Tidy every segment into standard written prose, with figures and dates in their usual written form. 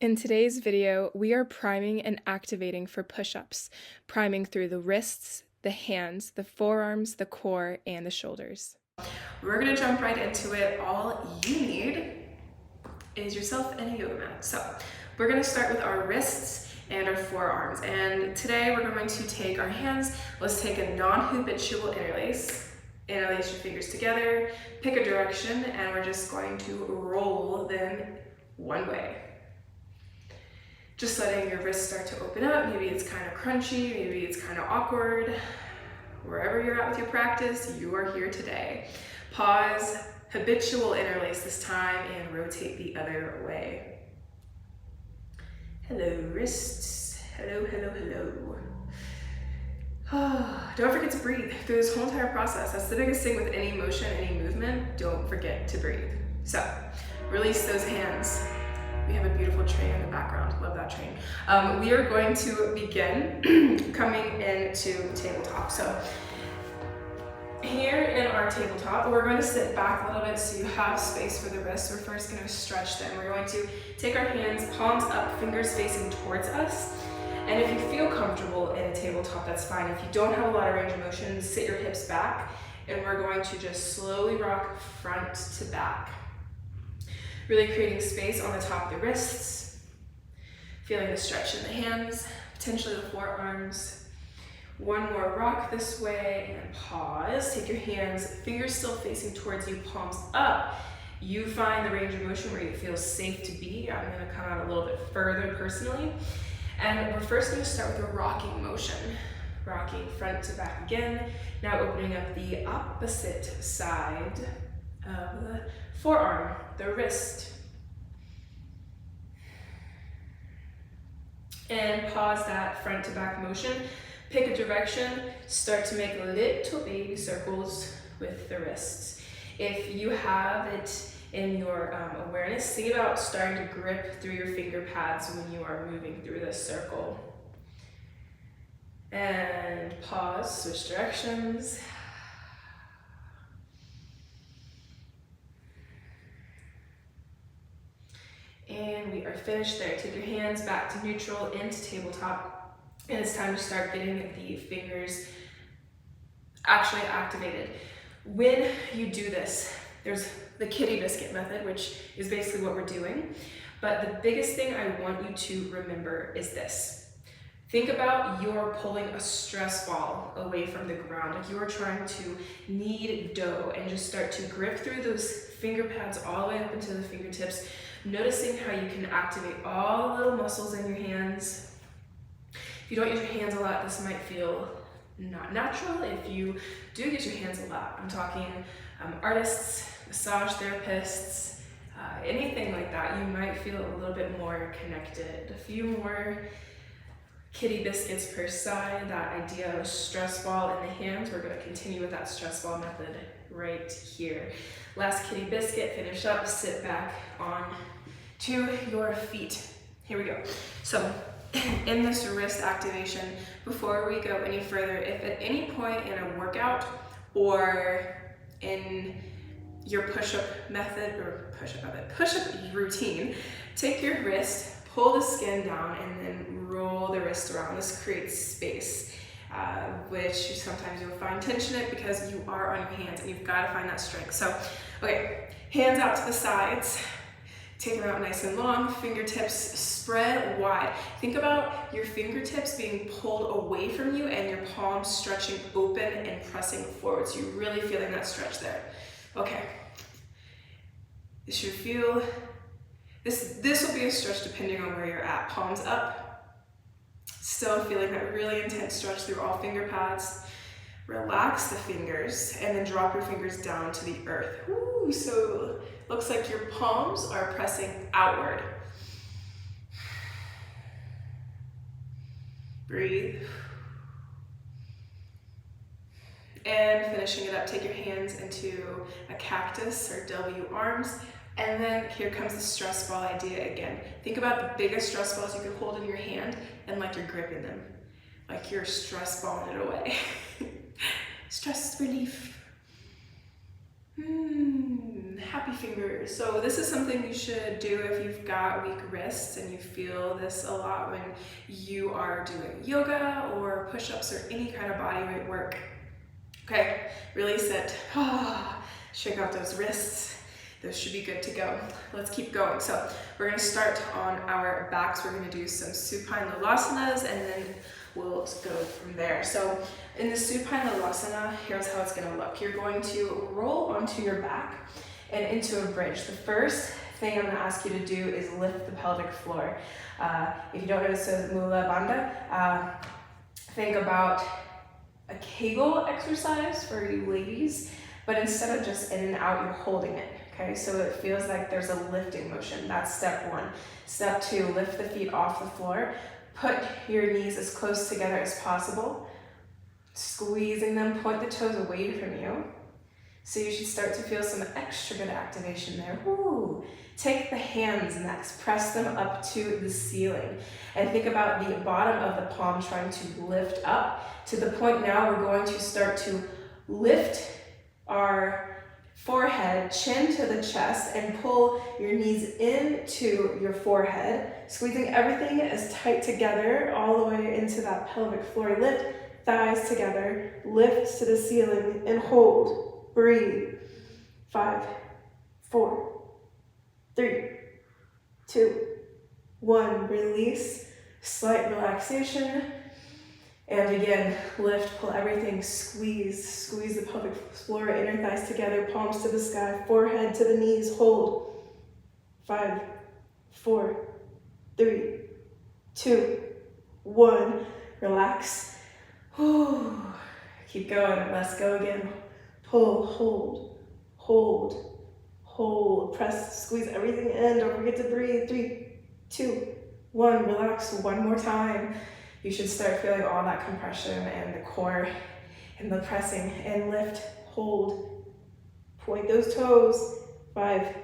In today's video, we are priming and activating for push-ups, priming through the wrists, the hands, the forearms, the core, and the shoulders. We're gonna jump right into it. All you need is yourself and a yoga mat. So we're gonna start with our wrists and our forearms. And today we're going to take our hands, let's take a non-habitual interlace. Interlace your fingers together, pick a direction, and we're just going to roll them one way. Just letting your wrists start to open up. Maybe it's kind of crunchy, maybe it's kind of awkward. Wherever you're at with your practice, you are here today. Pause, habitual interlace this time, and rotate the other way. Hello, wrists. Hello, hello, hello. Don't forget to breathe through this whole entire process. That's the biggest thing with any motion, any movement. Don't forget to breathe. So, release those hands. We have a beautiful train in the background. Love that train. We are going to begin coming into tabletop. So here in our tabletop, we're going to sit back a little bit so you have space for the wrists. We're first going to stretch them. We're going to take our hands, palms up, fingers facing towards us. And if you feel comfortable in a tabletop, that's fine. If you don't have a lot of range of motion, sit your hips back, and we're going to just slowly rock front to back. Really creating space on the top of the wrists, feeling the stretch in the hands, potentially the forearms. One more rock this way and pause. Take your hands, fingers still facing towards you, palms up. You find the range of motion where you feel safe to be. I'm going to come out a little bit further personally. And we're first going to start with a rocking motion. Rocking front to back again. Now opening up the opposite side of the forearm, the wrist. And pause that front to back motion. Pick a direction, start to make little baby circles with the wrists. If you have it in your awareness, think about starting to grip through your finger pads when you are moving through this circle. And pause, switch directions. And we are finished there. Take your hands back to neutral, into tabletop. And it's time to start getting the fingers actually activated. When you do this, there's the kitty biscuit method, which is basically what we're doing. But the biggest thing I want you to remember is this. Think about you're pulling a stress ball away from the ground, like you are trying to knead dough, and just start to grip through those finger pads all the way up into the fingertips, noticing how you can activate all the little muscles in your hands. If you don't use your hands a lot, this might feel not natural. If you do use your hands a lot, I'm talking artists, massage therapists, anything like that, you might feel a little bit more connected. A few more kitty biscuits per side, that idea of a stress ball in the hands. We're going to continue with that stress ball method right here. Last kitty biscuit, finish up, sit back on to your feet. Here we go. So in this wrist activation, before we go any further, if at any point in a workout or in your push-up method or push-up routine, take your wrist, pull the skin down, and then roll the wrist around. This creates space, which sometimes you'll find tension in because you are on your hands and you've got to find that strength. So, okay, hands out to the sides. Take them out nice and long, fingertips spread wide. Think about your fingertips being pulled away from you and your palms stretching open and pressing forward. So you're really feeling that stretch there. Okay. This should feel, this will be a stretch depending on where you're at. Palms up. Still feeling that really intense stretch through all finger pads. Relax the fingers and then drop your fingers down to the earth. Ooh, so looks like your palms are pressing outward. Breathe. And finishing it up, take your hands into a cactus or W arms. And then here comes the stress ball idea again. Think about the biggest stress balls you can hold in your hand and like you're gripping them. Like you're stress balling it away. Stress relief. happy fingers. So this is something you should do if you've got weak wrists, and you feel this a lot when you are doing yoga or push-ups or any kind of body weight work. Okay, release it. Shake out those wrists. Those should be good to go. Let's keep going. So we're gonna start on our backs. We're gonna do some supine lalasanas, and then we'll go from there. So in the supine lalasana, here's how it's gonna look. You're going to roll onto your back and into a bridge. The first thing I'm gonna ask you to do is lift the pelvic floor. If you don't know, this is mula bandha. Think about a Kegel exercise for you ladies, but instead of just in and out, you're holding it. Okay, so it feels like there's a lifting motion. That's step one. Step two, lift the feet off the floor. Put your knees as close together as possible. Squeezing them, point the toes away from you. So you should start to feel some extra good activation there. Woo. Take the hands next, press them up to the ceiling. And think about the bottom of the palm trying to lift up. To the point now we're going to start to lift our forehead, chin to the chest, and pull your knees into your forehead, squeezing everything as tight together all the way into that pelvic floor. Lift thighs together, lift to the ceiling, and hold. Breathe. 5, 4, 3, 2, 1. Release. Slight relaxation. And again, lift, pull everything, squeeze the pelvic floor, inner thighs together, palms to the sky, forehead to the knees, hold. 5, 4, 3, 2, 1. Relax. Keep going, let's go again. Pull, hold. Press, squeeze everything in, don't forget to breathe. 3, 2, 1, relax one more time. You should start feeling all that compression and the core and the pressing, and lift, hold, point those toes. 5,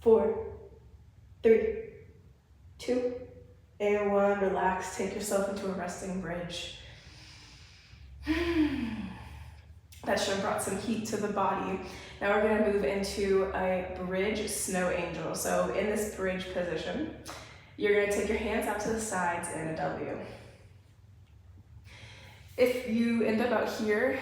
4, 3, 2, and 1. Relax, take yourself into a resting bridge. That should have brought some heat to the body. Now we're gonna move into a bridge snow angel. So in this bridge position, you're gonna take your hands out to the sides in a W. If you end up out here,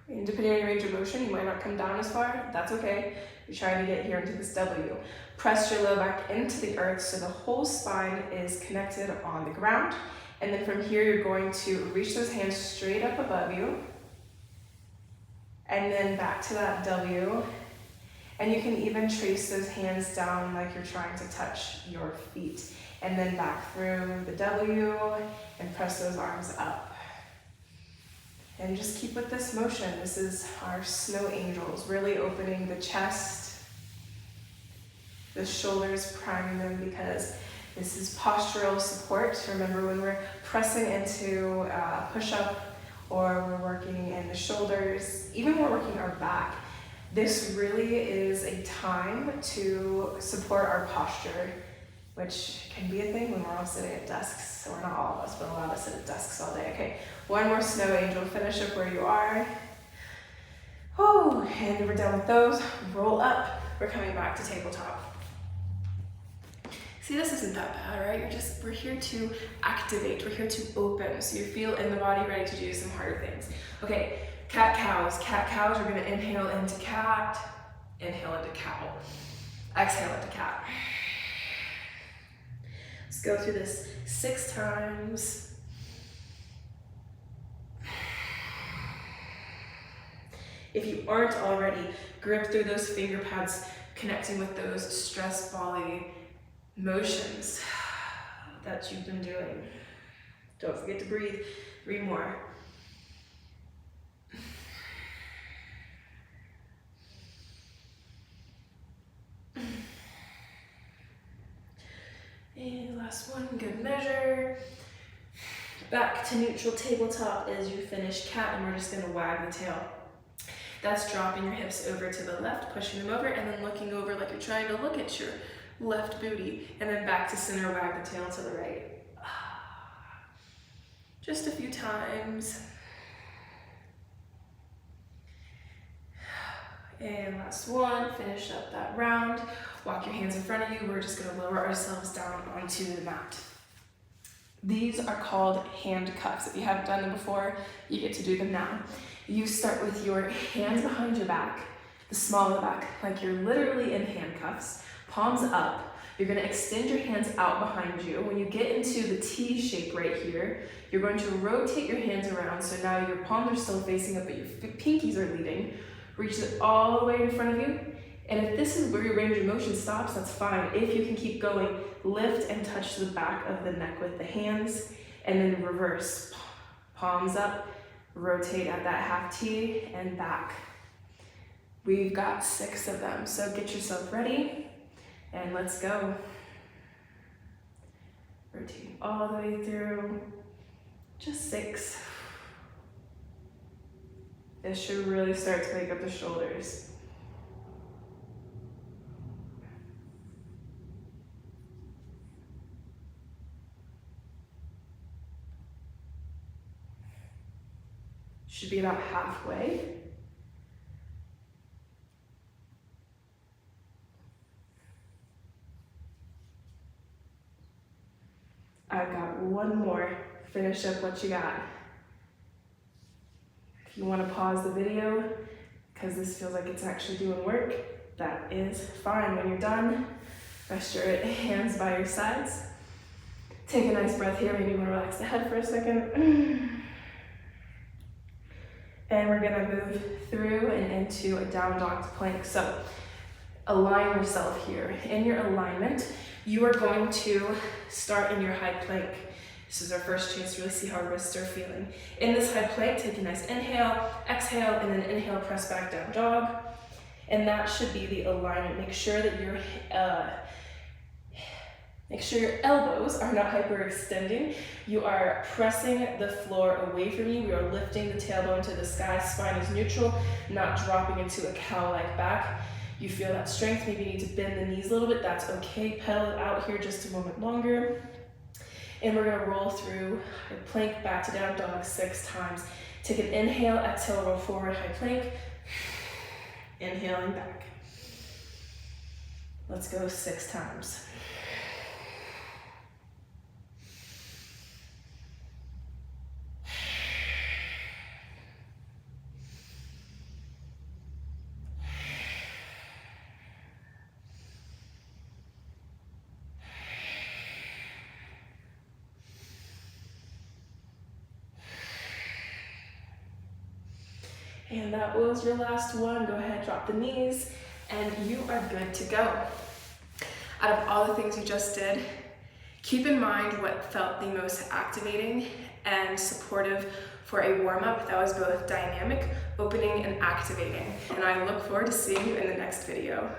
and depending on your range of motion, you might not come down as far. That's okay. You're trying to get here into this W. Press your low back into the earth so the whole spine is connected on the ground. And then from here, you're going to reach those hands straight up above you. And then back to that W. And you can even trace those hands down like you're trying to touch your feet. And then back through the W and press those arms up. And just keep with this motion. This is our snow angels, really opening the chest, the shoulders, priming them, because this is postural support. Remember, when we're pressing into a push-up, or we're working in the shoulders, even when we're working our back, this really is a time to support our posture, which can be a thing when we're all sitting at desks. Or not all of us, but a lot of us sit at desks all day. Okay, one more snow angel. Finish up where you are. And we're done with those. Roll up. We're coming back to tabletop. See, this isn't that bad, right? We're here to activate. We're here to open. So you feel in the body ready to do some harder things. Okay, cat cows. Cat cows, we're gonna inhale into cat, inhale into cow, exhale into cat. Let's go through this 6 times. If you aren't already, grip through those finger pads, connecting with those stress volley motions that you've been doing. Don't forget to breathe. 3 more. And last one, good measure. Back to neutral tabletop as you finish cat, and we're just gonna wag the tail. That's dropping your hips over to the left, pushing them over, and then looking over like you're trying to look at your left booty, and then back to center, wag the tail to the right. Just a few times. And last one, finish up that round. Walk your hands in front of you. We're just gonna lower ourselves down onto the mat. These are called hand cuffs. If you haven't done them before, you get to do them now. You start with your hands behind your back, the small of the back, like you're literally in handcuffs, palms up. You're gonna extend your hands out behind you. When you get into the T shape right here, you're going to rotate your hands around so now your palms are still facing up, but your pinkies are leading. Reach it all the way in front of you. And if this is where your range of motion stops, that's fine. If you can keep going, lift and touch the back of the neck with the hands, and then reverse. Palms up, rotate at that half T, and back. We've got 6 of them, so get yourself ready, and let's go. Rotate all the way through, just 6. This should really start to wake up the shoulders. Should be about halfway. I've got one more. Finish up what you got. If you want to pause the video, because this feels like it's actually doing work, that is fine. When you're done, rest your hands by your sides. Take a nice breath here. Maybe you want to relax the head for a second. And we're gonna move through and into a down dog plank. So align yourself here. In your alignment, you are going to start in your high plank. This is our first chance to really see how our wrists are feeling. In this high plank, take a nice inhale, exhale, and then inhale, press back down dog. And that should be the alignment. Make sure that your elbows are not hyperextending. You are pressing the floor away from you. We are lifting the tailbone to the sky. Spine is neutral, not dropping into a cow-like back. You feel that strength. Maybe you need to bend the knees a little bit. That's okay. Pedal it out here just a moment longer. And we're gonna roll through our plank back to down dog 6 times. Take an inhale, exhale, roll forward, high plank. Inhaling back. Let's go 6 times. And that was your last one. Go ahead, drop the knees, and you are good to go. Out of all the things you just did, keep in mind what felt the most activating and supportive for a warm-up that was both dynamic, opening, and activating. And I look forward to seeing you in the next video.